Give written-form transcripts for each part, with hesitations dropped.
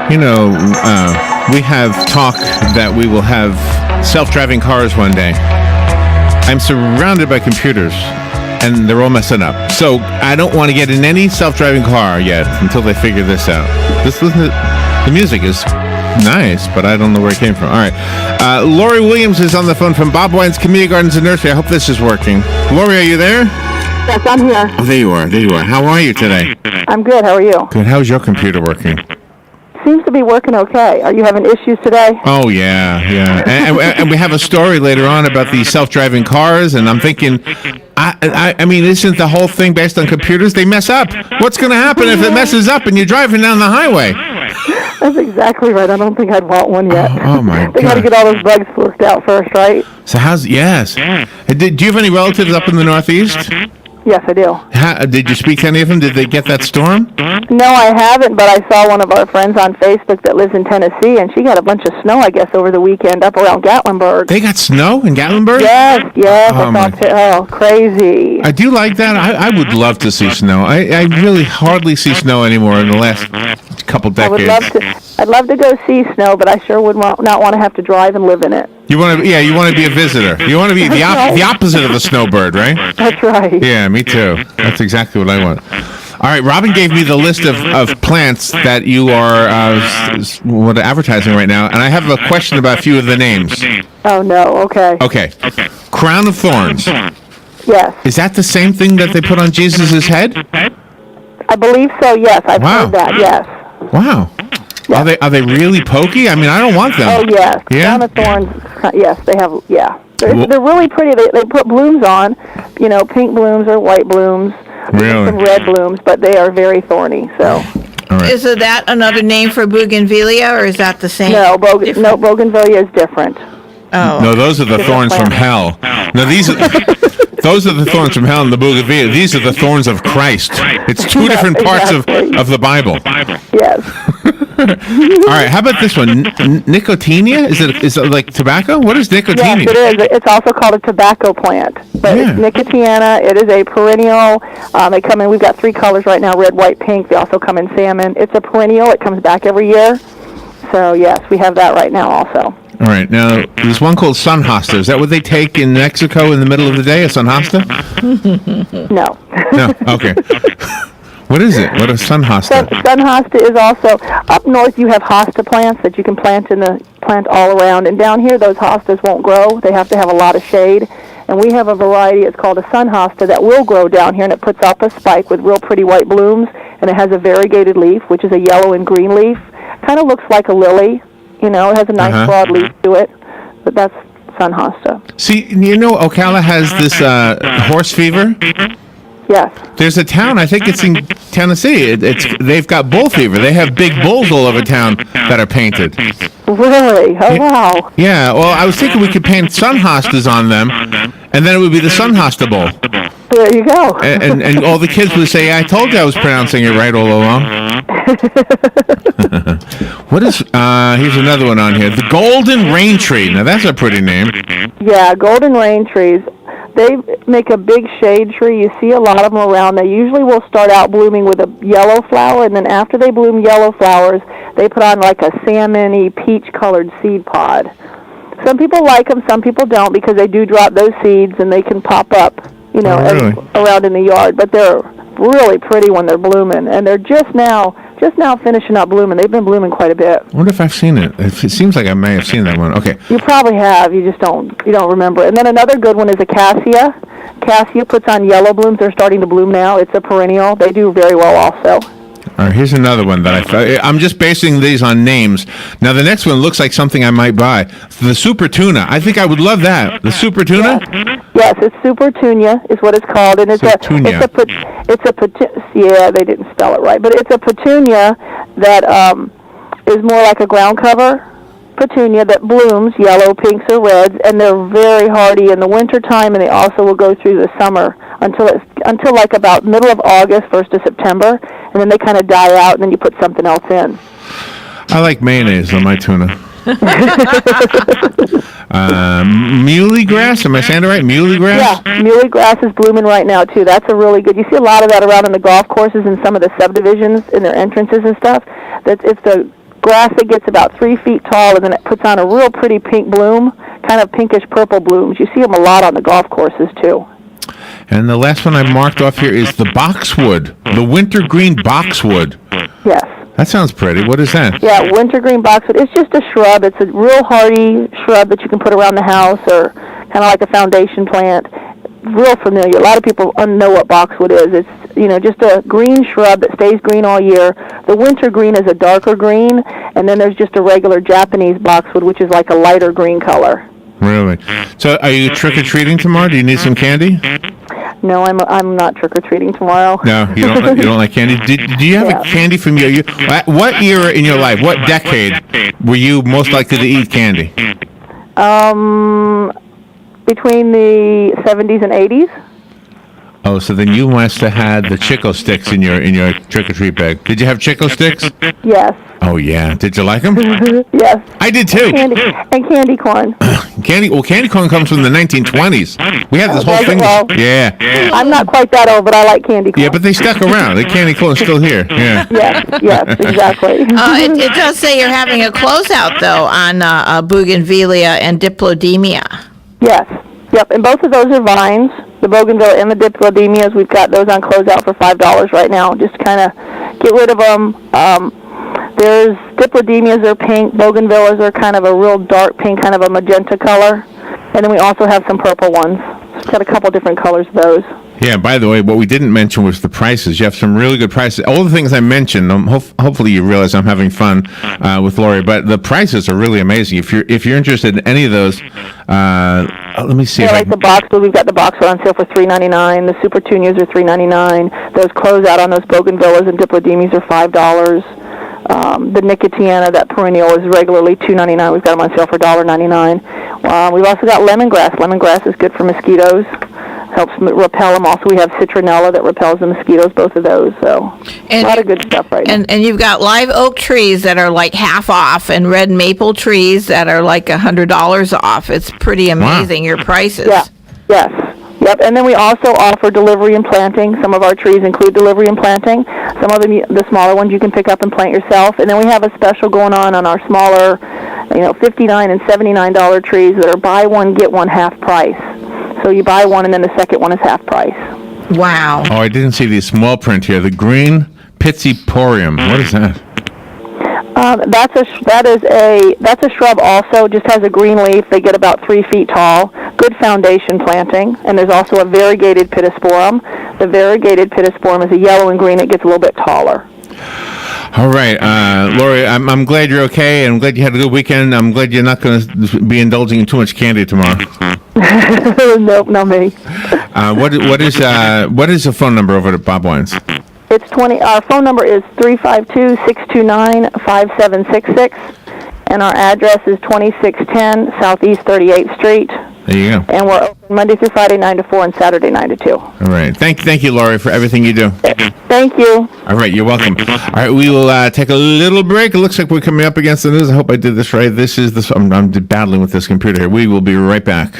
We have talk that we will have self-driving cars one day. I'm surrounded by computers, and they're all messing up. So I don't want to get in any self-driving car yet until they figure this out. The music is nice, but I don't know where it came from. All right. Laurie Williams is on the phone from Bob Wine's Community Gardens and Nursery. I hope this is working. Laurie, are you there? Yes, I'm here. Oh, there you are. How are you today? I'm good. How are you? Good. How's your computer working? Seems to be working okay. Are you having issues today? Oh, yeah. And we have a story later on about these self-driving cars, and I'm thinking, I mean, isn't the whole thing based on computers? They mess up. What's going to happen if it messes up and you're driving down the highway? That's exactly right. I don't think I'd want one yet. Oh my God. They got to get all those bugs worked out first, right? So yes. Do you have any relatives up in the Northeast? Yes, I do. Did you speak to any of them? Did they get that storm? No, I haven't, but I saw one of our friends on Facebook that lives in Tennessee, and she got a bunch of snow, I guess, over the weekend up around Gatlinburg. They got snow in Gatlinburg? Yes. Crazy. I do like that. I would love to see snow. I really hardly see snow anymore in the last couple decades. I'd love to go see snow, but I sure would not want to have to drive and live in it. You want to be a visitor. You want to be the opposite of a snowbird, right? That's right. Yeah, me too. That's exactly what I want. All right, Robin gave me the list of plants that you are advertising right now, and I have a question about a few of the names. Oh, no. Okay. Crown of Thorns. Yes. Is that the same thing that they put on Jesus' head? I believe so, yes. I've heard that, yes. Wow. Yeah. Are they really pokey? I mean, I don't want them. Oh, yes. Yeah? Crown of Thorns, yes, they have, yeah. They're really pretty. They put blooms on, pink blooms or white blooms. Really? Some red blooms, but they are very thorny, so. All right. Is that another name for bougainvillea, or is that the same? No, bougainvillea is different. Oh. No, those are the thorns from hell. No, those are the thorns from hell in the bougainvillea. These are the thorns of Christ. It's two different parts of the Bible. Yes. All right, how about this one? Nicotiana? Is it like tobacco? What is nicotiana? Yes, it is. It's also called a tobacco plant. But it's nicotiana. It is a perennial. They come in, we've got 3 colors right now, red, white, pink. They also come in salmon. It's a perennial. It comes back every year. So, yes, we have that right now also. All right, now, there's one called sunhosta. Is that what they take in Mexico in the middle of the day, a sunhosta? No. No, okay. What is it? What is sunhosta? Sunhosta is also, up north you have hosta plants that you can plant all around. And down here, those hostas won't grow. They have to have a lot of shade. And we have a variety, it's called a sunhosta, that will grow down here, and it puts up a spike with real pretty white blooms. And it has a variegated leaf, which is a yellow and green leaf. Kind of looks like a lily. It has a nice broad leaf to it. But that's sunhosta. See, Ocala has this horse fever? Yes. There's a town, I think it's in Tennessee. They've got bull fever. They have big bulls all over town that are painted. Really? Oh, wow. Yeah, well, I was thinking we could paint sunhostas on them, and then it would be the sunhosta bowl. There you go. And all the kids would say, I told you I was pronouncing it right all along. What is, here's another one on here. The golden rain tree. Now, that's a pretty name. Yeah, golden rain trees. They make a big shade tree. You see a lot of them around. They usually will start out blooming with a yellow flower, and then after they bloom yellow flowers, they put on like a salmon-y, peach-colored seed pod. Some people like them, some people don't, because they do drop those seeds, and they can pop up, around in the yard. But they're really pretty when they're blooming, and they're just now finishing up blooming. They've been blooming quite a bit. I wonder if I've seen it. It seems like I may have seen that one. Okay. You probably have. You just don't remember. And then another good one is a cassia. Cassia puts on yellow blooms. They're starting to bloom now. It's a perennial. They do very well also. All right, here's another one that I'm just basing these on names. Now, the next one looks like something I might buy. The super tuna. I think I would love that. The super tuna? Yes, it's super tunia is what it's called, and they didn't spell it right, but it's a petunia that is more like a ground cover petunia that blooms yellow, pinks, or reds, and they're very hardy in the wintertime, and they also will go through the summer until like about middle of August, 1st of September, and then they kind of die out, and then you put something else in. I like mayonnaise on my tuna. Muley grass, am I saying it right? Muley grass? Yeah, muley grass is blooming right now, too. That's a really good, you see a lot of that around in the golf courses and some of the subdivisions in their entrances and stuff. It's the grass that gets about 3 feet tall, and then it puts on a real pretty pink bloom, kind of pinkish purple blooms. You see them a lot on the golf courses too. And the last one I marked off here is the boxwood, the wintergreen boxwood. Yes. That sounds pretty. What is that? Yeah, wintergreen boxwood. It's just a shrub. It's a real hardy shrub that you can put around the house, or kind of like a foundation plant. Real familiar. A lot of people know what boxwood is. It's, just a green shrub that stays green all year. The wintergreen is a darker green, and then there's just a regular Japanese boxwood, which is like a lighter green color. Really? So are you trick-or-treating tomorrow? Do you need some candy? No, I'm not trick-or-treating tomorrow. No, you don't like candy? Do you have a candy from your... What era in your life, what decade were you most likely to eat candy? Between the 70s and 80s. Oh, so then you must have had the Chico sticks in your trick-or-treat bag. Did you have Chico sticks? Yes. Oh, yeah. Did you like them? Yes. I did, too. Candy corn. Candy corn comes from the 1920s. We had this whole thing. Well, yeah. I'm not quite that old, but I like candy corn. Yeah, but they stuck around. The candy corn's still here. Yeah. Yes, exactly. It does say you're having a closeout, though, on bougainvillea and diplodemia. Yes. Yep, and both of those are vines. The bougainvillea and the diplodemias, we've got those on closeout for $5 right now. Just kind of get rid of them. There's diplodemias are pink. Bougainvilleas are kind of a real dark pink, kind of a magenta color. And then we also have some purple ones. It's got a couple different colors of those. Yeah, by the way, what we didn't mention was the prices. You have some really good prices. All the things I mentioned, hopefully you realize I'm having fun with Laurie, but the prices are really amazing. If you're interested in any of those, let me see. Yeah, like the boxwood, we've got the boxwood on sale for $3.99. The super tunias are $3.99. Those closeout on those bougainvilleas and diplodemias are $5. The nicotiana, that perennial, is regularly $2.99. We've got them on sale for $1.99. We've also got lemongrass. Lemongrass is good for mosquitoes. Helps repel them. Also, we have citronella that repels the mosquitoes, both of those. So, a lot of good stuff right now. And you've got live oak trees that are like half off, and red maple trees that are like $100 off. It's pretty amazing, your prices. Yeah, yes. Yep, and then we also offer delivery and planting. Some of our trees include delivery and planting. Some of them, the smaller ones, you can pick up and plant yourself. And then we have a special going on our smaller, $59 and $79 trees that are buy one, get one half price. So you buy one, and then the second one is half price. Wow. Oh, I didn't see the small print here. The green Pitsiporium. What is that? That's a shrub also. Just has a green leaf. They get about 3 feet tall. Good foundation planting. And there's also a variegated pittosporum. The variegated pittosporum is a yellow and green. It gets a little bit taller. All right, Laurie, I'm glad you're okay, and I'm glad you had a good weekend. I'm glad you're not going to be indulging in too much candy tomorrow. Nope, not me. What is the phone number over at Bob Wine's? It's 20. Our phone number is 352-629-5766, and our address is 2610 Southeast 38th Street. There you go. And we're open Monday through Friday 9 to 4 and Saturday 9 to 2. All right. Thank you, Laurie, for everything you do. Thank you. All right, you're welcome. All right, we will take a little break. It looks like we're coming up against the news. I hope I did this right. I'm battling with this computer here. We will be right back.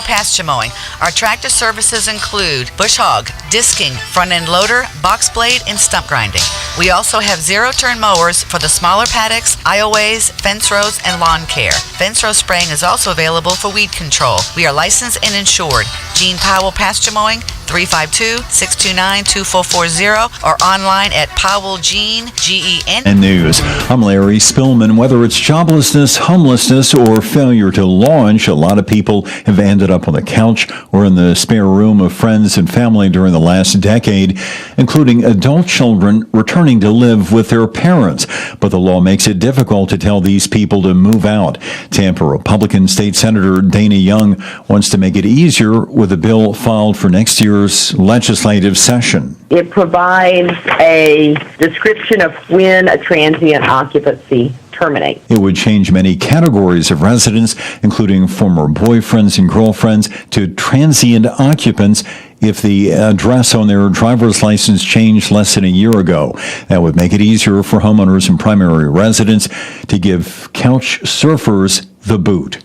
Pasture mowing. Our tractor services include bush hog, disking, front end loader, box blade, and stump grinding. We also have zero-turn mowers for the smaller paddocks, aisleways, fence rows, and lawn care. Fence row spraying is also available for weed control. We are licensed and insured. Gene Powell Pasture Mowing, 352-629-2440 or online at PowellGen, G-E-N. And news. I'm Larry Spillman. Whether it's joblessness, homelessness, or failure to launch, a lot of people have ended up on the couch or in the spare room of friends and family during the last decade, including adult children returning to live with their parents. But the law makes it difficult to tell these people to move out. Tampa Republican State Senator Dana Young wants to make it easier with a bill filed for next year's legislative session. It provides a description of when a transient occupancy terminates. It would change many categories of residents, including former boyfriends and girlfriends, to transient occupants if the address on their driver's license changed less than a year ago. That would make it easier for homeowners and primary residents to give couch surfers the boot.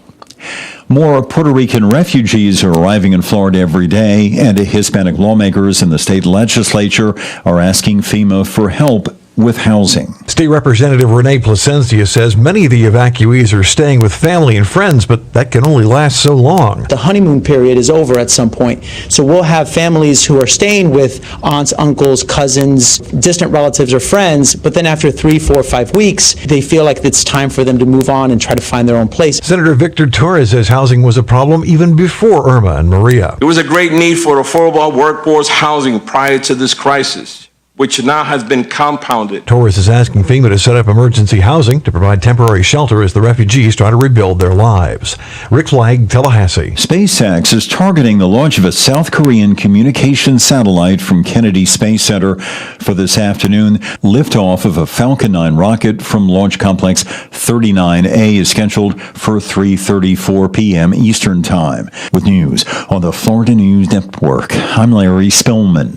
More Puerto Rican refugees are arriving in Florida every day, and Hispanic lawmakers in the state legislature are asking FEMA for help with housing. State Representative Renee Plasencia says many of the evacuees are staying with family and friends, but that can only last so long. The honeymoon period is over at some point, so we'll have families who are staying with aunts, uncles, cousins, distant relatives or friends, but then after 3, 4, 5 weeks, they feel like it's time for them to move on and try to find their own place. Senator Victor Torres says housing was a problem even before Irma and Maria. There was a great need for affordable workforce housing prior to this crisis, which now has been compounded. Torres is asking FEMA to set up emergency housing to provide temporary shelter as the refugees try to rebuild their lives. Rick Flagg, Tallahassee. SpaceX is targeting the launch of a South Korean communication satellite from Kennedy Space Center for this afternoon. Liftoff of a Falcon 9 rocket from Launch Complex 39A is scheduled for 3:34 p.m. Eastern Time. With news on the Florida News Network, I'm Larry Spillman.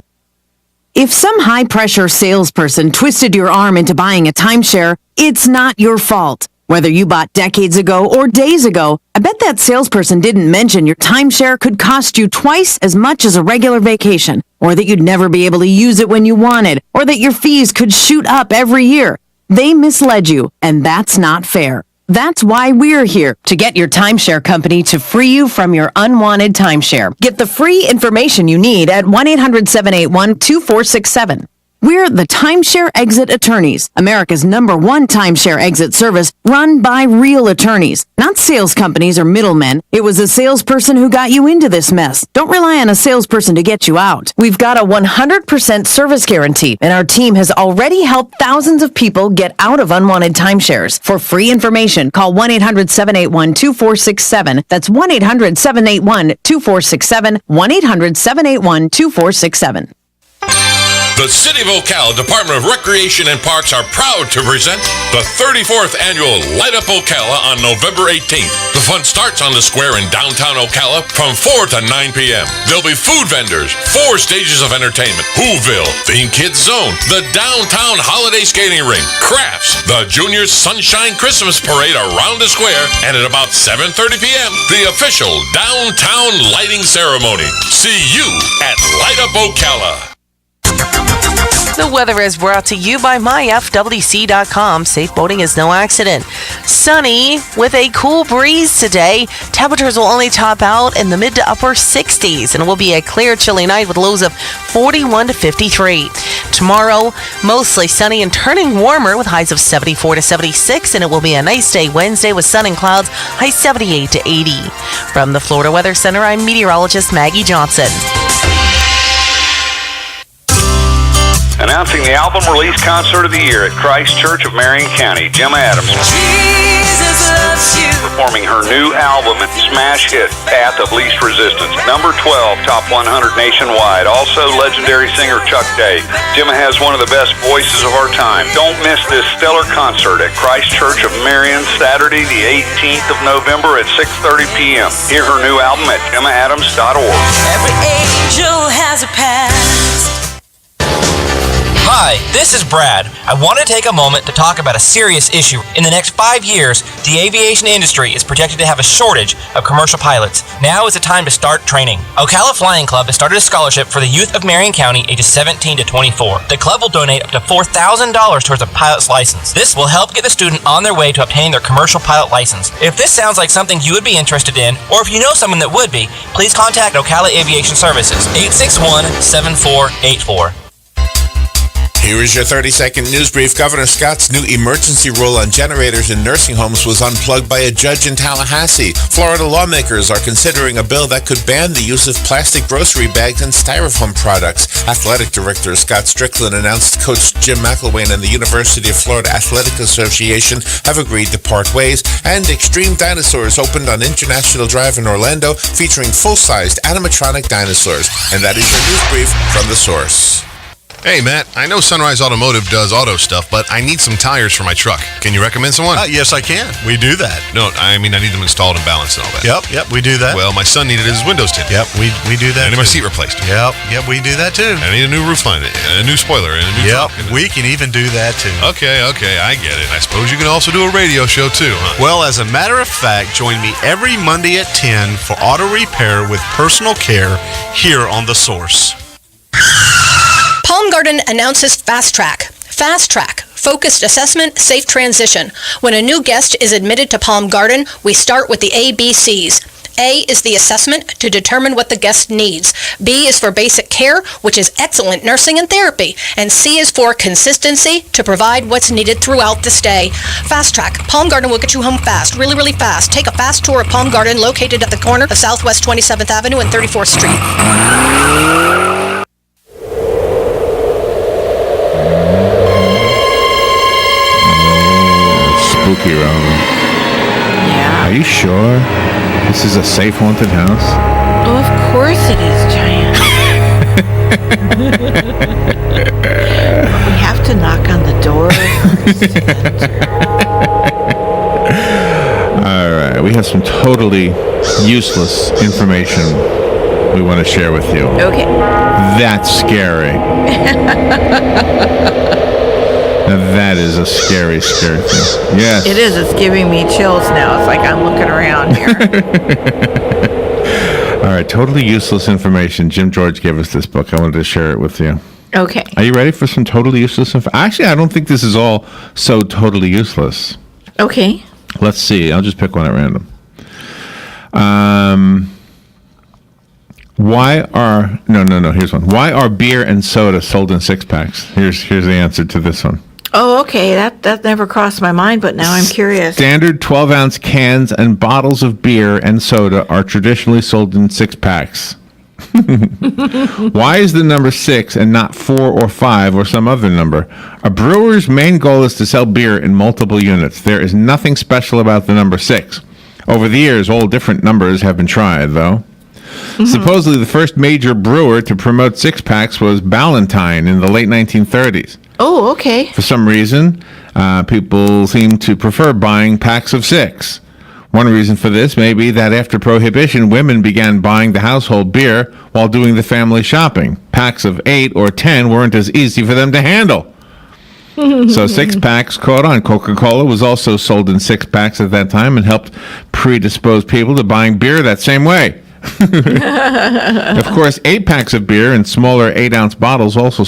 If some high-pressure salesperson twisted your arm into buying a timeshare, it's not your fault. Whether you bought decades ago or days ago, I bet that salesperson didn't mention your timeshare could cost you twice as much as a regular vacation, or that you'd never be able to use it when you wanted, or that your fees could shoot up every year. They misled you, and that's not fair. That's why we're here, to get your timeshare company to free you from your unwanted timeshare. Get the free information you need at 1-800-781-2467. We're the Timeshare Exit Attorneys, America's #1 timeshare exit service run by real attorneys, not sales companies or middlemen. It was a salesperson who got you into this mess. Don't rely on a salesperson to get you out. We've got a 100% service guarantee, and our team has already helped thousands of people get out of unwanted timeshares. For free information, call 1-800-781-2467. That's 1-800-781-2467, 1-800-781-2467. The City of Ocala Department of Recreation and Parks are proud to present the 34th Annual Light Up Ocala on November 18th. The fun starts on the square in downtown Ocala from 4 to 9 p.m. There'll be food vendors, 4 stages of entertainment, Whoville, Theme Kids Zone, the Downtown Holiday Skating Rink, crafts, the Junior Sunshine Christmas Parade around the square, and at about 7:30 p.m., the official Downtown Lighting Ceremony. See you at Light Up Ocala. The weather is brought to you by myfwc.com. Safe boating is no accident. Sunny with a cool breeze today. Temperatures will only top out in the mid to upper 60s, and it will be a clear, chilly night with lows of 41 to 53. Tomorrow, mostly sunny and turning warmer with highs of 74 to 76, and it will be a nice day Wednesday with sun and clouds, high 78 to 80. From the Florida Weather Center, I'm meteorologist Maggie Johnson. Announcing the album release concert of the year at Christ Church of Marion County, Gemma Adams. Jesus loves you. Performing her new album and smash hit, Path of Least Resistance. Number 12, top 100 nationwide. Also legendary singer Chuck Day. Gemma has one of the best voices of our time. Don't miss this stellar concert at Christ Church of Marion, Saturday the 18th of November at 6:30 p.m. Hear her new album at gemmaadams.org. Every angel has a past. Hi, this is Brad. I want to take a moment to talk about a serious issue. In the next 5 years, the aviation industry is projected to have a shortage of commercial pilots. Now is the time to start training. Ocala Flying Club has started a scholarship for the youth of Marion County ages 17 to 24. The club will donate up to $4,000 towards a pilot's license. This will help get the student on their way to obtaining their commercial pilot license. If this sounds like something you would be interested in, or if you know someone that would be, please contact Ocala Aviation Services, 861-7484. Here is your 30-second news brief. Governor Scott's new emergency rule on generators in nursing homes was unplugged by a judge in Tallahassee. Florida lawmakers are considering a bill that could ban the use of plastic grocery bags and styrofoam products. Athletic Director Scott Strickland announced Coach Jim McElwain and the University of Florida Athletic Association have agreed to part ways. And Extreme Dinosaurs opened on International Drive in Orlando, featuring full-sized animatronic dinosaurs. And that is your news brief from The Source. Hey, Matt, I know Sunrise Automotive does auto stuff, but I need some tires for my truck. Can you recommend someone? Yes, I can. We do that. No, I mean, I need them installed and balanced and all that. Yep, we do that. Well, my son needed his windows tinted. Yep, we do that. I need my seat replaced. Yep, we do that too. I need a new roof line, a new spoiler, and a new trunk. We can even do that too. Okay, I get it. I suppose you can also do a radio show too, huh? Well, as a matter of fact, join me every Monday at 10 for auto repair with personal care here on The Source. Palm Garden announces Fast Track. Fast Track, focused assessment, safe transition. When a new guest is admitted to Palm Garden, we start with the ABCs. A is the assessment to determine what the guest needs. B is for basic care, which is excellent nursing and therapy. And C is for consistency to provide what's needed throughout the stay. Fast Track. Palm Garden will get you home fast, really, really fast. Take a fast tour of Palm Garden located at the corner of Southwest 27th Avenue and 34th Street. Spooky room. Yeah. Are you sure this is a safe haunted house? Oh, of course it is, Giant. We have to knock on the door first. All right, we have some totally useless information we want to share with you. Okay. That's scary. Now that is a scary, scary thing. Yes. It is. It's giving me chills now. It's like I'm looking around here. All right, totally useless information. Jim George gave us this book. I wanted to share it with you. Okay. Are you ready for some totally useless information? Actually, I don't think this is all so totally useless. Okay. Let's see. I'll just pick one at random. Here's one. Why are beer and soda sold in six-packs? Here's the answer to this one. Oh, okay. That never crossed my mind, but now I'm curious. Standard 12-ounce cans and bottles of beer and soda are traditionally sold in six-packs. Why is the number 6 and not 4 or 5 or some other number? A brewer's main goal is to sell beer in multiple units. There is nothing special about the number 6. Over the years, all different numbers have been tried, though. Mm-hmm. Supposedly, the first major brewer to promote six-packs was Ballantine in the late 1930s. Oh, okay. For some reason, people seem to prefer buying packs of 6. One reason for this may be that after Prohibition, women began buying the household beer while doing the family shopping. Packs of 8 or 10 weren't as easy for them to handle. So 6-packs caught on. Coca-Cola was also sold in 6-packs at that time and helped predispose people to buying beer that same way. Of course, 8-packs of beer in smaller 8-ounce bottles also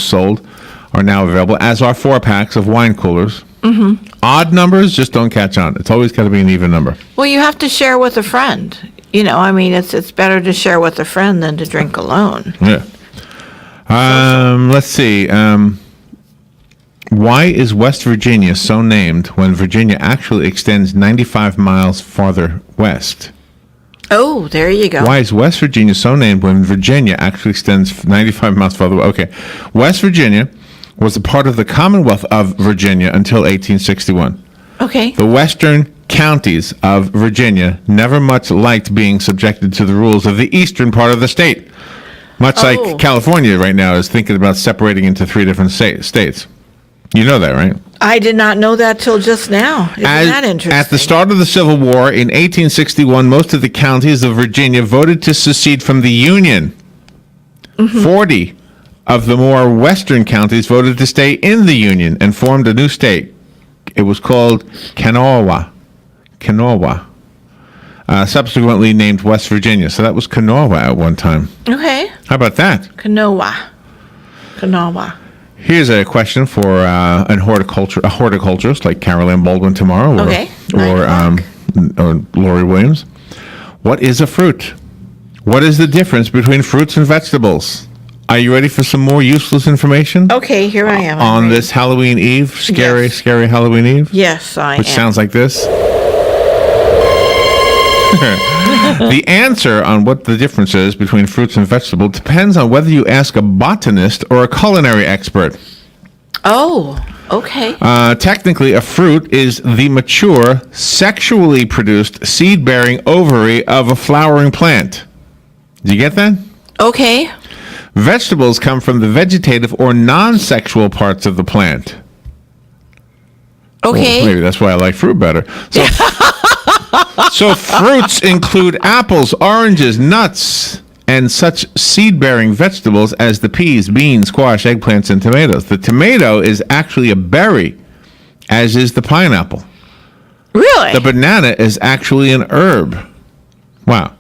are now available, as are 4-packs of wine coolers. Mm-hmm. Odd numbers just don't catch on. It's always got to be an even number. Well, you have to share with a friend. You know, I mean, it's better to share with a friend than to drink alone. Yeah. Let's see. Why is West Virginia so named when Virginia actually extends 95 miles farther west? Oh, there you go. Why is West Virginia so named when Virginia actually extends 95 miles farther away? Okay. West Virginia was a part of the Commonwealth of Virginia until 1861. Okay. The western counties of Virginia never much liked being subjected to the rules of the eastern part of the state. Much like California right now is thinking about separating into 3 different states. You know that, right? I did not know that till just now. Isn't that interesting? At the start of the Civil War in 1861, most of the counties of Virginia voted to secede from the Union. Mm-hmm. 40 of the more western counties voted to stay in the Union and formed a new state. It was called Kanawha. Subsequently named West Virginia. So that was Kanawha at one time. Okay. How about that? Kanawha. Here's a question for a horticulturist like Carol Ann Baldwin tomorrow, or Laurie Williams. What is a fruit? What is the difference between fruits and vegetables? Are you ready for some more useless information? Okay, here I am. On this Halloween Eve, scary Halloween Eve? Yes, I am. Which sounds like this. The answer on what the difference is between fruits and vegetables depends on whether you ask a botanist or a culinary expert. Oh, okay. Technically, a fruit is the mature, sexually produced, seed-bearing ovary of a flowering plant. Do you get that? Okay. Vegetables come from the vegetative or non-sexual parts of the plant. Okay. Well, maybe that's why I like fruit better. So fruits include apples, oranges, nuts, and such seed-bearing vegetables as the peas, beans, squash, eggplants, and tomatoes. The tomato is actually a berry, as is the pineapple. Really? The banana is actually an herb. Wow.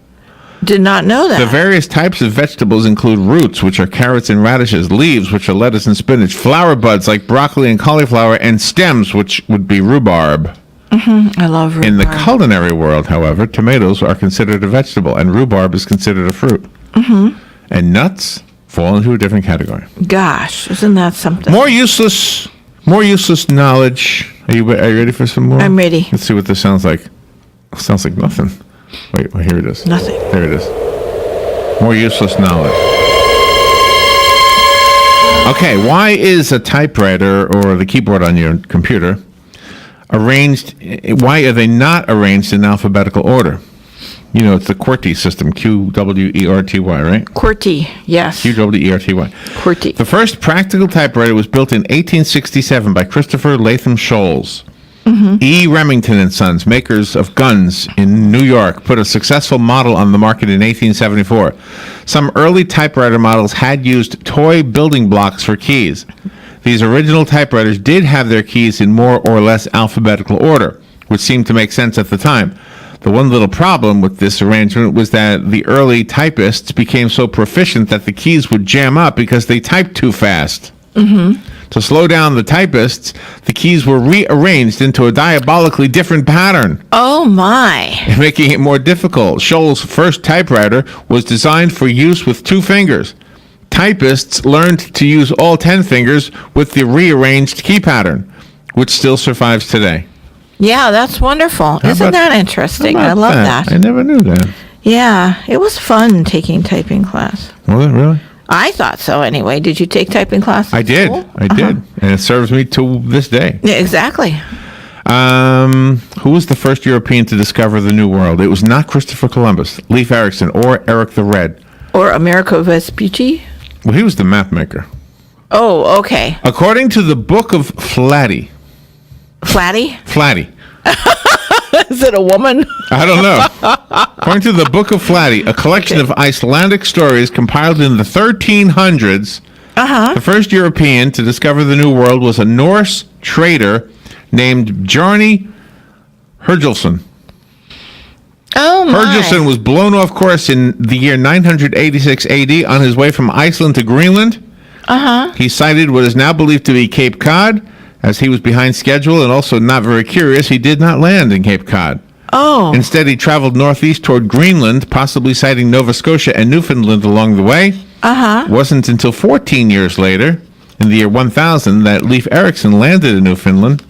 Did not know that. The various types of vegetables include roots, which are carrots and radishes, leaves, which are lettuce and spinach, flower buds like broccoli and cauliflower, and stems, which would be rhubarb. I love rhubarb. In the culinary world, however, tomatoes are considered a vegetable, and rhubarb is considered a fruit. And nuts fall into a different category. Gosh, isn't that something? More useless knowledge. Are you ready for some more? I'm ready. Let's see what this sounds like. It sounds like nothing. Wait, well, here it is. Nothing. There it is. More useless knowledge. Okay, why is a typewriter or the keyboard on your computer arranged? Why are they not arranged in alphabetical order? You know, it's the QWERTY system, QWERTY, right? QWERTY, yes. QWERTY. QWERTY. The first practical typewriter was built in 1867 by Christopher Latham Scholes. E. Remington and Sons, makers of guns in New York, put a successful model on the market in 1874. Some early typewriter models had used toy building blocks for keys. These original typewriters did have their keys in more or less alphabetical order, which seemed to make sense at the time. The one little problem with this arrangement was that the early typists became so proficient that the keys would jam up because they typed too fast. To slow down the typists, the keys were rearranged into a diabolically different pattern. Oh, my. Making it more difficult. Scholl's first typewriter was designed for use with 2 fingers. Typists learned to use all 10 fingers with the rearranged key pattern, which still survives today. Yeah, that's wonderful. Isn't that interesting? I love that. I never knew that. Yeah, it was fun taking typing class. Was it really? I thought so anyway. Did you take typing class? I did. I did. And it serves me to this day. Yeah, exactly. Who was the first European to discover the New World? It was not Christopher Columbus, Leif Erikson, or Eric the Red. Or Amerigo Vespucci? Well, he was the map maker. Oh, okay. According to the Book of Flatty. Flatty? Flatty. Is it a woman? I don't know. According to the Book of Flatty, a collection of Icelandic stories compiled in the 1300s, the first European to discover the New World was a Norse trader named Bjarni Herjolfsson. Oh, my. Herjolfsson was blown off course in the year 986 AD on his way from Iceland to Greenland. He sighted what is now believed to be Cape Cod. As he was behind schedule and also not very curious, he did not land in Cape Cod. Oh. Instead, he traveled northeast toward Greenland, possibly sighting Nova Scotia and Newfoundland along the way. It wasn't until 14 years later, in the year 1000, that Leif Erikson landed in Newfoundland.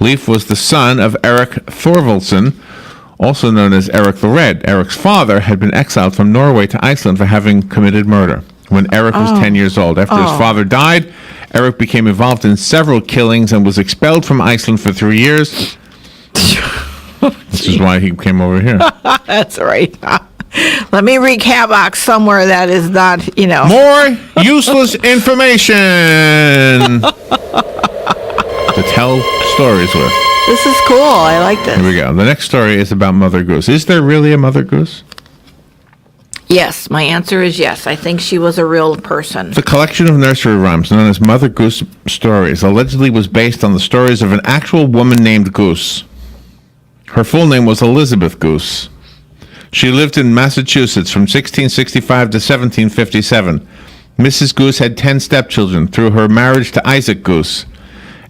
Leif was the son of Erik Thorvaldsson, also known as Erik the Red. Erik's father had been exiled from Norway to Iceland for having committed murder when Erik was 10 years old. After his father died, Erik became involved in several killings and was expelled from Iceland for 3 years. This is why he came over here. That's right. Let me wreak havoc somewhere that is not, More useless information to tell stories with. This is cool. I like this. Here we go. The next story is about Mother Goose. Is there really a Mother Goose? Yes, my answer is yes. I think she was a real person. The collection of nursery rhymes known as Mother Goose Stories allegedly was based on the stories of an actual woman named Goose. Her full name was Elizabeth Goose. She lived in Massachusetts from 1665 to 1757. Mrs. Goose had 10 stepchildren through her marriage to Isaac Goose,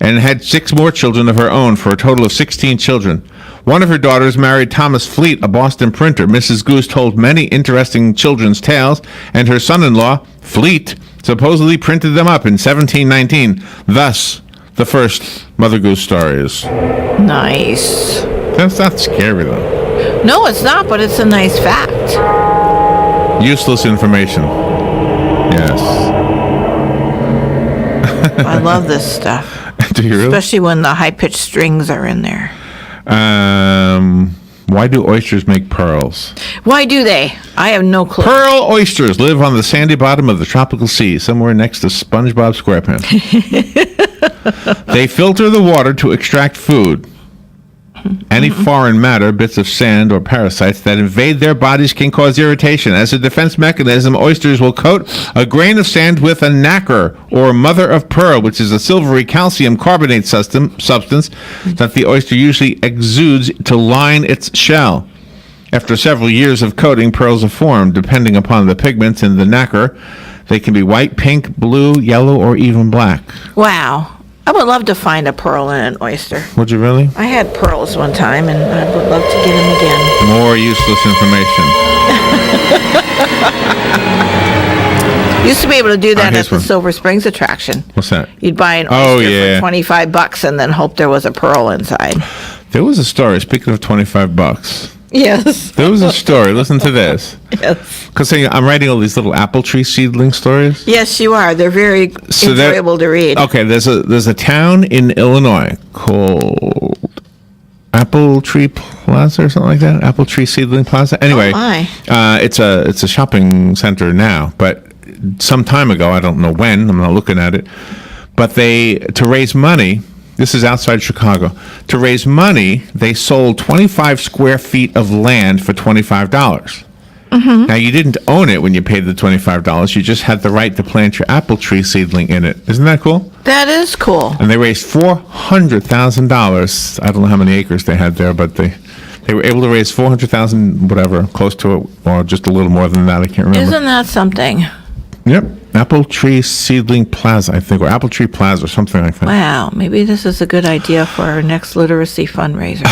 and had 6 more children of her own for a total of 16 children. One of her daughters married Thomas Fleet, a Boston printer. Mrs. Goose told many interesting children's tales, and her son-in-law, Fleet, supposedly printed them up in 1719. Thus, the first Mother Goose stories. Nice. That's not scary, though. No, it's not, but it's a nice fact. Useless information. Yes. I love this stuff. Do you really? Especially when the high-pitched strings are in there. Why do oysters make pearls? Why do they? I have no clue. Pearl oysters live on the sandy bottom of the tropical sea, somewhere next to SpongeBob SquarePants. They filter the water to extract food. Any foreign matter, bits of sand, or parasites that invade their bodies can cause irritation. As a defense mechanism, oysters will coat a grain of sand with a nacre, or mother of pearl, which is a silvery calcium carbonate substance that the oyster usually exudes to line its shell. After several years of coating, pearls are formed. Depending upon the pigments in the nacre, they can be white, pink, blue, yellow, or even black. Wow. I would love to find a pearl in an oyster. Would you really? I had pearls one time, and I would love to get them again. More useless information. Used to be able to do that here's at the one. Silver Springs attraction. What's that? You'd buy an oyster for $25 and then hope there was a pearl inside. There was a story, speaking of $25. Yes. There was a story. Listen to this. Yes. Because I'm writing all these little apple tree seedling stories. Yes, you are. They're very enjoyable to read. Okay, there's a town in Illinois called Apple Tree Plaza or something like that. Apple Tree Seedling Plaza. Anyway, it's a shopping center now, but some time ago, I don't know when. I'm not looking at it, but to raise money. This is outside Chicago. To raise money, they sold 25 square feet of land for $25. Mm-hmm. Now, you didn't own it when you paid the $25. You just had the right to plant your apple tree seedling in it. Isn't that cool? That is cool. And they raised $400,000. I don't know how many acres they had there, but they were able to raise $400,000, whatever, close to it, or just a little more than that. I can't remember. Isn't that something? Yep. Apple Tree Seedling Plaza, I think, or Apple Tree Plaza, or something like that. Wow. Maybe this is a good idea for our next literacy fundraiser.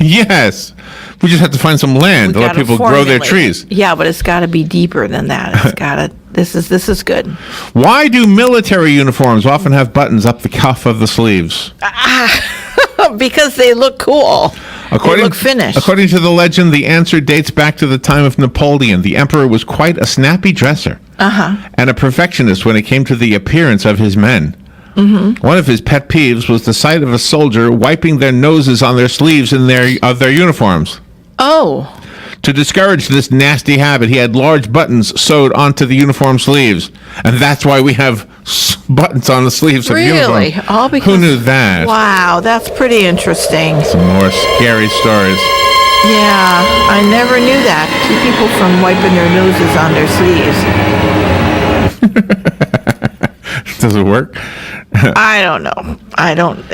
Yes. We just have to find some land to let people grow their trees. Yeah, but it's got to be deeper than that. It's got to. This is good. Why do military uniforms often have buttons up the cuff of the sleeves? Because they look cool. They look finished. According to the legend, the answer dates back to the time of Napoleon. The emperor was quite a snappy dresser and a perfectionist when it came to the appearance of his men. Mm-hmm. One of his pet peeves was the sight of a soldier wiping their noses on their sleeves of their uniforms. Oh. To discourage this nasty habit, he had large buttons sewed onto the uniform sleeves. And that's why we have buttons on the sleeves of uniforms. Really? All because... Who knew that? Wow, that's pretty interesting. Some more scary stories. Yeah, I never knew that. Keep people from wiping their noses on their sleeves. Does it work? I don't know. I don't.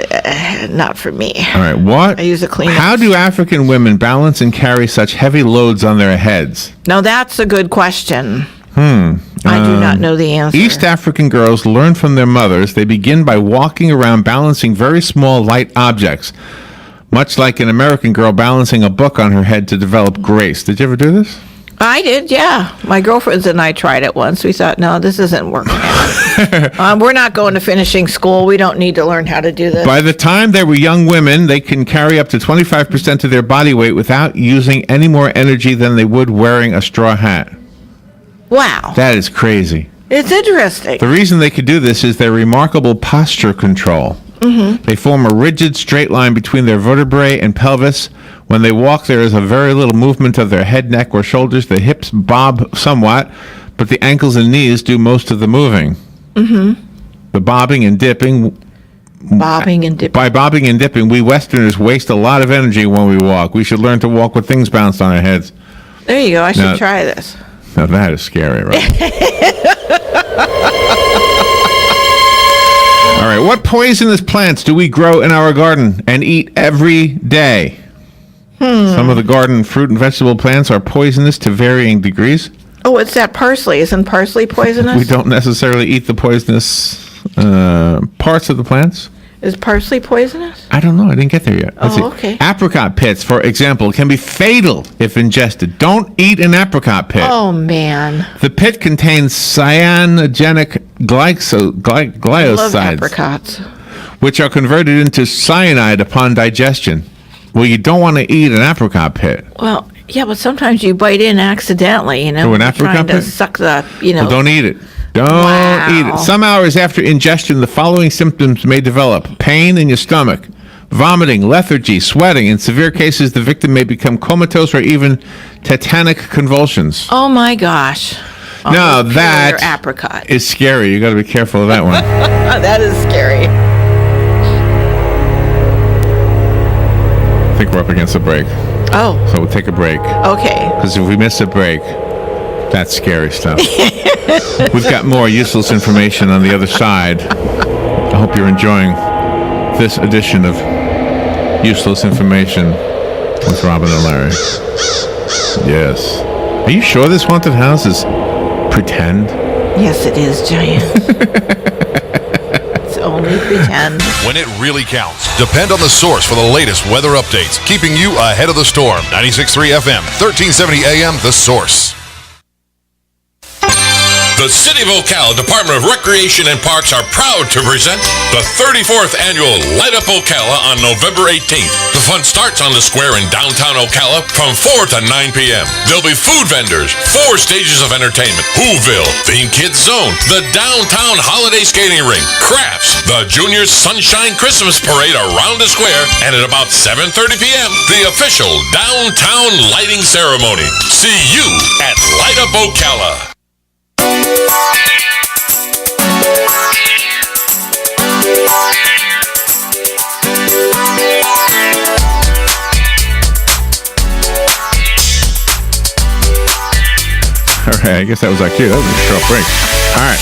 Not for me. All right. What? I use a Kleenex. How do African women balance and carry such heavy loads on their heads? Now that's a good question. I do not know the answer. East African girls learn from their mothers. They begin by walking around balancing very small, light objects, much like an American girl balancing a book on her head to develop grace. Did you ever do this? I did, yeah. My girlfriends and I tried it once. We thought, no, this isn't working out. We're not going to finishing school. We don't need to learn how to do this. By the time they were young women, they can carry up to 25% of their body weight without using any more energy than they would wearing a straw hat. Wow. That is crazy. It's interesting. The reason they could do this is their remarkable posture control. Mm-hmm. They form a rigid straight line between their vertebrae and pelvis. When they walk, there is a very little movement of their head, neck, or shoulders. The hips bob somewhat, but the ankles and knees do most of the moving. Mm-hmm. The bobbing and dipping. By bobbing and dipping, we Westerners waste a lot of energy when we walk. We should learn to walk with things bounced on our heads. There you go. I should try this. Now that is scary, right? All right, what poisonous plants do we grow in our garden and eat every day? Some of the garden fruit and vegetable plants are poisonous to varying degrees. Oh, it's that parsley. Isn't parsley poisonous? We don't necessarily eat the poisonous parts of the plants. Is parsley poisonous? I don't know. I didn't get there yet. Let's see. Okay. Apricot pits, for example, can be fatal if ingested. Don't eat an apricot pit. Oh, man. The pit contains cyanogenic I love glycosides, apricots. which are converted into cyanide upon digestion. Well, you don't want to eat an apricot pit. Well, yeah, but sometimes you bite in accidentally, To an You're apricot trying to pit? suck the, Well, don't eat it. Don't eat it. Some hours after ingestion, the following symptoms may develop: pain in your stomach, vomiting, lethargy, sweating. In severe cases, the victim may become comatose or even tetanic convulsions. Oh, my gosh. Now, Pure that apricot. is scary. You got to be careful of that one. That is scary. I think we're up against a break. Oh. So we'll take a break. Okay. Because if we miss a break, that's scary stuff. We've got more useless information on the other side. I hope you're enjoying this edition of Useless Information with Robin and Larry. Yes. Are you sure this haunted house is pretend? Yes, it is, Giant. It's only pretend. When it really counts. Depend on the source for the latest weather updates, keeping you ahead of the storm. 96.3 FM, 1370 AM, The Source. The City of Ocala Department of Recreation and Parks are proud to present the 34th Annual Light Up Ocala on November 18th. The fun starts on the square in downtown Ocala from 4 to 9 p.m. There'll be food vendors, 4 stages of entertainment, Whoville, Theme Kids Zone, the Downtown Holiday Skating Rink, crafts, the Junior Sunshine Christmas Parade around the square, and at about 7:30 p.m., the official Downtown Lighting Ceremony. See you at Light Up Ocala. All right, I guess that was our cue. That was a short break. All right.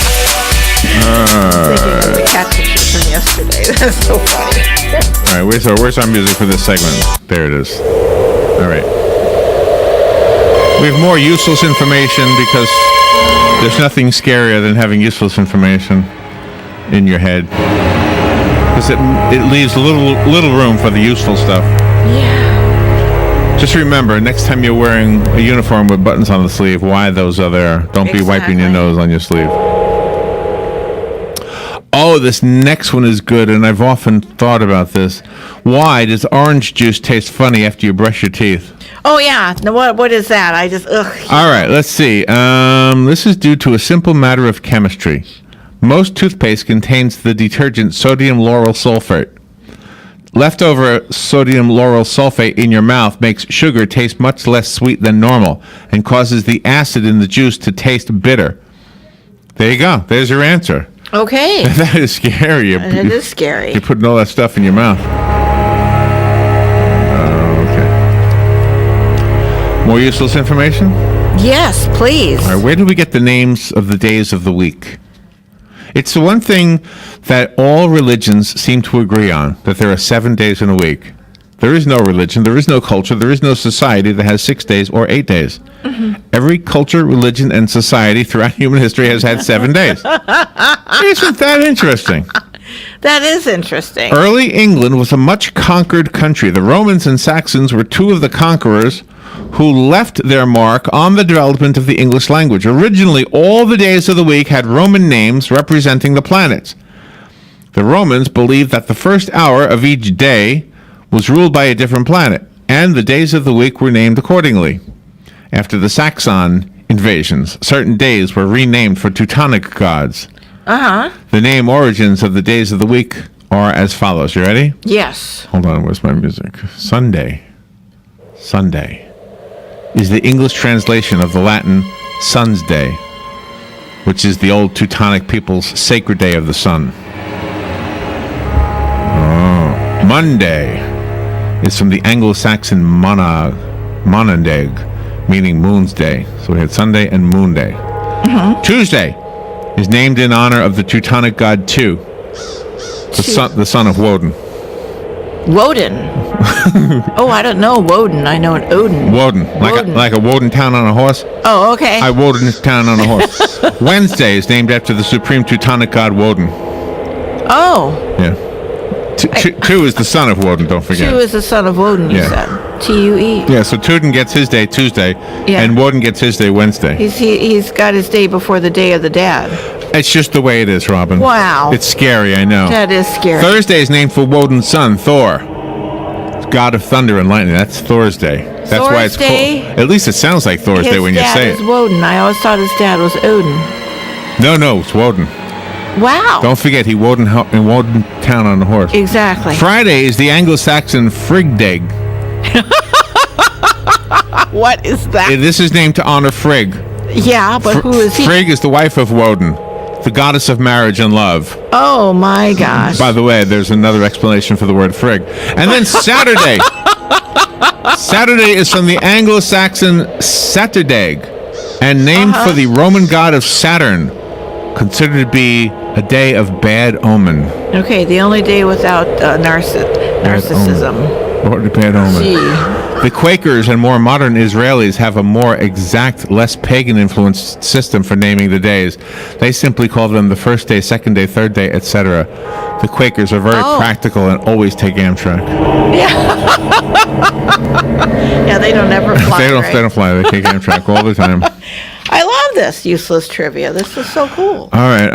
The cat picture from yesterday. That's so funny. All right, where's our music for this segment? There it is. All right. We have more useless information because there's nothing scarier than having useless information in your head. Because it leaves little room for the useful stuff. Yeah. Just remember, next time you're wearing a uniform with buttons on the sleeve, why those are there. Don't be wiping your nose on your sleeve. Oh, this next one is good, and I've often thought about this. Why does orange juice taste funny after you brush your teeth? Oh, yeah. Now, what is that? I just, ugh. All right, let's see. This is due to a simple matter of chemistry. Most toothpaste contains the detergent sodium lauryl sulfate. Leftover sodium lauryl sulfate in your mouth makes sugar taste much less sweet than normal and causes the acid in the juice to taste bitter. There you go. There's your answer. Okay. That is scary. It is scary. You're putting all that stuff in your mouth. Okay. More useless information? Yes, please. All right, where do we get the names of the days of the week? It's the one thing that all religions seem to agree on, that there are 7 days in a week. There is no religion, there is no culture, there is no society that has 6 days or 8 days. Mm-hmm. Every culture, religion, and society throughout human history has had 7 days. Isn't that interesting? That is interesting. Early England was a much conquered country. The Romans and Saxons were two of the conquerors who left their mark on the development of the English language. Originally, all the days of the week had Roman names representing the planets. The Romans believed that the first hour of each day was ruled by a different planet, and the days of the week were named accordingly. After the Saxon invasions, certain days were renamed for Teutonic gods. Uh-huh. The name origins of the days of the week are as follows. You ready? Yes. Hold on, where's my music? Sunday is the English translation of the Latin Sun's Day, which is the old Teutonic people's sacred day of the sun. Monday is from the Anglo-Saxon monadeg, meaning Moon's Day. So we had Sunday and Moon Day. Tuesday is named in honor of the Teutonic god Tu, the son of Woden. Woden. Oh, I don't know Woden. I know an Odin. Woden, like a Woden town on a horse. Oh, okay. I Woden town on a horse. Wednesday is named after the supreme Teutonic god Woden. Oh. Yeah. Tu is the son of Woden, don't forget. Tu is the son of Woden, you said. T-U-E. Yeah, so Tuden gets his day Tuesday, and Woden gets his day Wednesday. He's got his day before the day of the dad. It's just the way it is, Robin. Wow. It's scary, I know. That is scary. Thursday is named for Woden's son, Thor. God of thunder and lightning. That's Thor's day. That's why it's Day? called. At least it sounds like Thor's day when you say His dad it. is Woden. I always thought his dad was Odin. No, it's Woden. Wow. Don't forget, he Woden in Woden town on the horse. Exactly. Friday is the Anglo-Saxon Frigg. What is that? This is named to honor Frigg. Yeah, but who is he? Frigg is the wife of Woden, the goddess of marriage and love. Oh, my gosh. By the way, there's another explanation for the word Frigg. And then Saturday. Saturday is from the Anglo-Saxon Saturdag and named for the Roman god of Saturn, considered to be a day of bad omen. Okay, the only day without narcissism. Or the bad omen. Gee. The Quakers and more modern Israelis have a more exact, less pagan-influenced system for naming the days. They simply call them the first day, second day, third day, etc. The Quakers are very practical and always take Amtrak. Yeah, they don't ever fly. They don't fly. They take Amtrak all the time. I love this useless trivia. This is so cool. All right.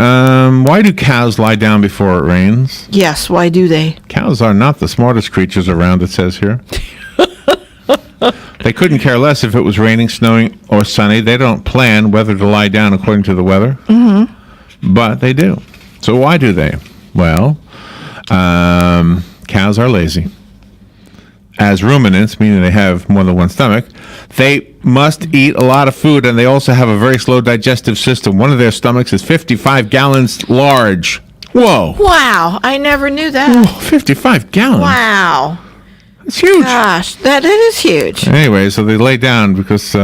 Why do cows lie down before it rains? Yes, why do they? Cows are not the smartest creatures around, it says here. They couldn't care less if it was raining, snowing, or sunny. They don't plan whether to lie down according to the weather. Mm-hmm. But they do. So why do they? Well, cows are lazy. As ruminants, meaning they have more than one stomach, they must eat a lot of food, and they also have a very slow digestive system. One of their stomachs is 55 gallons large. Whoa. Wow, I never knew that. Whoa, 55 gallons. Wow. It's huge. Gosh, that is huge. Anyway, so they lay down because...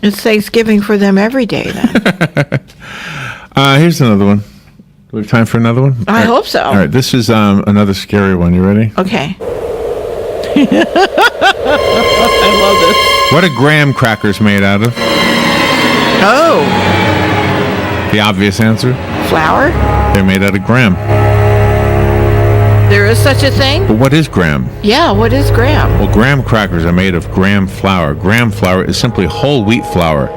it's Thanksgiving for them every day, then. Here's another one. Do we have time for another one? I hope so. All right, this is another scary one. You ready? Okay. I love this. What are graham crackers made out of? Oh. The obvious answer? Flour? They're made out of graham. There is such a thing? But what is graham? Yeah, what is graham? Well, graham crackers are made of graham flour. Graham flour is simply whole wheat flour.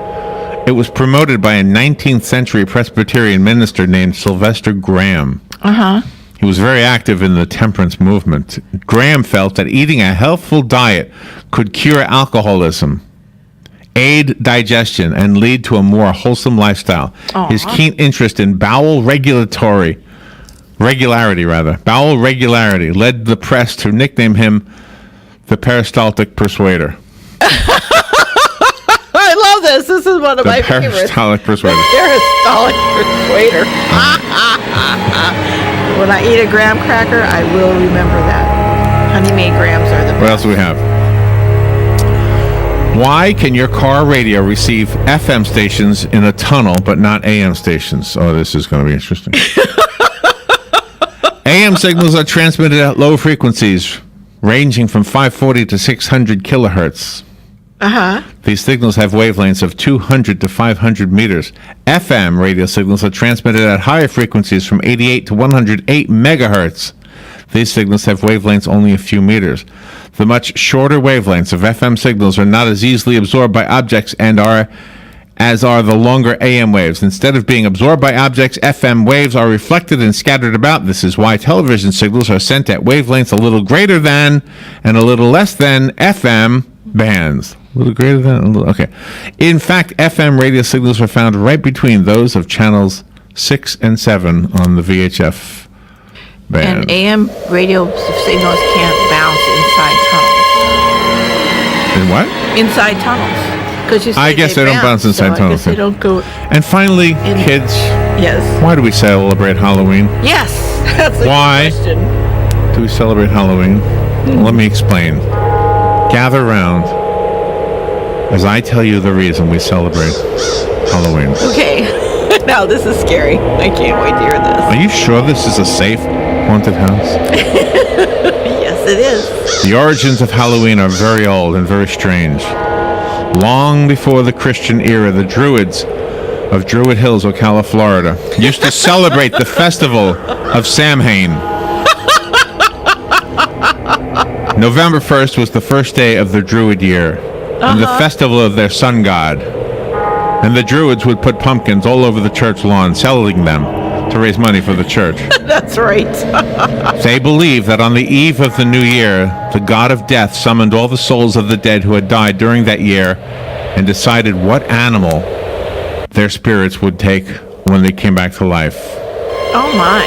It was promoted by a 19th century Presbyterian minister named Sylvester Graham. Uh-huh. He was very active in the temperance movement. Graham felt that eating a healthful diet could cure alcoholism, aid digestion, and lead to a more wholesome lifestyle. His keen interest in bowel regularity led the press to nickname him the Peristaltic Persuader. I love this. This is one of my favorites. Peristaltic Persuader. The Peristaltic Persuader. When I eat a graham cracker, I will remember that. Honey-made grahams are the best. What else do we have? Why can your car radio receive FM stations in a tunnel but not AM stations? Oh, this is going to be interesting. AM signals are transmitted at low frequencies, ranging from 540 to 600 kilohertz. Uh-huh. These signals have wavelengths of 200 to 500 meters. FM radio signals are transmitted at higher frequencies from 88 to 108 megahertz. These signals have wavelengths only a few meters. The much shorter wavelengths of FM signals are not as easily absorbed by objects as are the longer AM waves. Instead of being absorbed by objects, FM waves are reflected and scattered about. This is why television signals are sent at wavelengths a little greater than and a little less than FM bands. A little greater than, okay. In fact, FM radio signals are found right between those of channels 6 and 7 on the VHF band. And AM radio signals can't bounce inside tunnels. In what? Inside tunnels. I guess they don't bounce inside tunnels. I guess they don't go. And finally, kids. Yes. Why do we celebrate Halloween? Yes. That's a Why good question. do we celebrate Halloween? Well, let me explain. Gather round. as I tell you the reason we celebrate Halloween. Okay. Now this is scary. I can't wait to hear this. Are you sure this is a safe haunted house? Yes, it is. The origins of Halloween are very old and very strange. Long before the Christian era, the Druids of Druid Hills, Ocala, Florida, used to celebrate the festival of Samhain. November 1st was the first day of the Druid year, and the festival of their sun god. And the Druids would put pumpkins all over the church lawn, selling them to raise money for the church. That's right. They believed that on the eve of the new year, the god of death summoned all the souls of the dead who had died during that year and decided what animal their spirits would take when they came back to life. Oh my.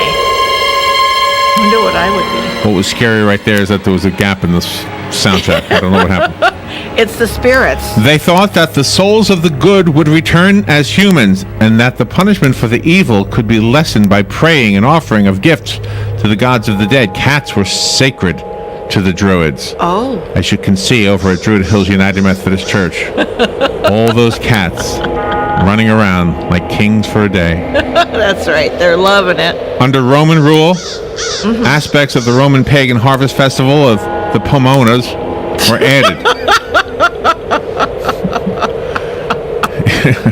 Wonder what I would be. What was scary right there is that there was a gap in the sound check. I don't know what happened. It's the spirits. They thought that the souls of the good would return as humans and that the punishment for the evil could be lessened by praying and offering of gifts to the gods of the dead. Cats were sacred to the Druids. Oh. As you can see over at Druid Hills United Methodist Church. All those cats running around like kings for a day. That's right. They're loving it. Under Roman rule, aspects of the Roman pagan harvest festival of the Pomonas were added.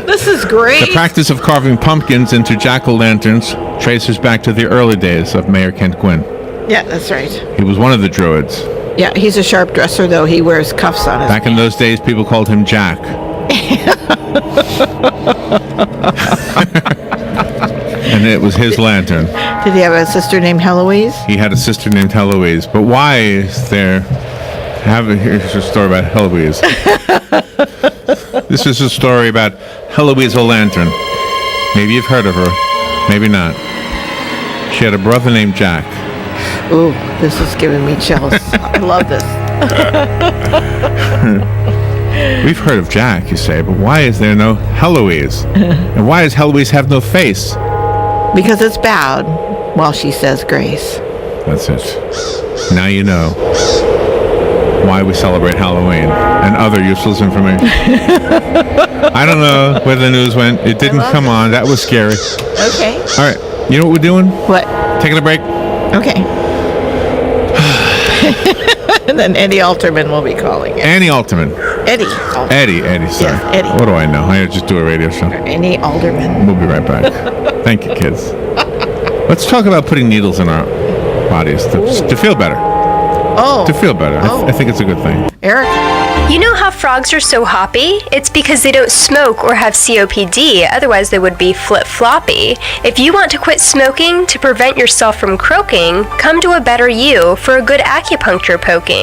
This is great. The practice of carving pumpkins into jack-o'-lanterns traces back to the early days of Mayor Kent Gwynn. Yeah, that's right. He was one of the Druids. Yeah, he's a sharp dresser, though. He wears cuffs on his Back in those days, people called him Jack. And it was his lantern. Did he have a sister named Heloise? He had a sister named Heloise. But why is there... Here's a story about Heloise. This is a story about Heloise O'Lantern. Maybe you've heard of her. Maybe not. She had a brother named Jack. Ooh, this is giving me chills. I love this. We've heard of Jack, you say, but why is there no Heloise? And why does Heloise have no face? Because it's bowed while she says grace. That's it. Now you know why we celebrate Halloween and other useless information. I don't know where the news went. It didn't come on. That was scary. Okay. All right. You know what we're doing? What? Taking a break. Okay. And then Eddie Alterman will be calling it. Annie Alterman. Eddie. Eddie, sorry. Yes, Eddie. What do I know? I just do a radio show. Annie Alderman. We'll be right back. Thank you, kids. Let's talk about putting needles in our bodies to feel better. Oh. To feel better. I think it's a good thing. Eric? You know how frogs are so hoppy? It's because they don't smoke or have COPD, otherwise they would be flip-floppy. If you want to quit smoking to prevent yourself from croaking, come to A Better You for a good acupuncture poking.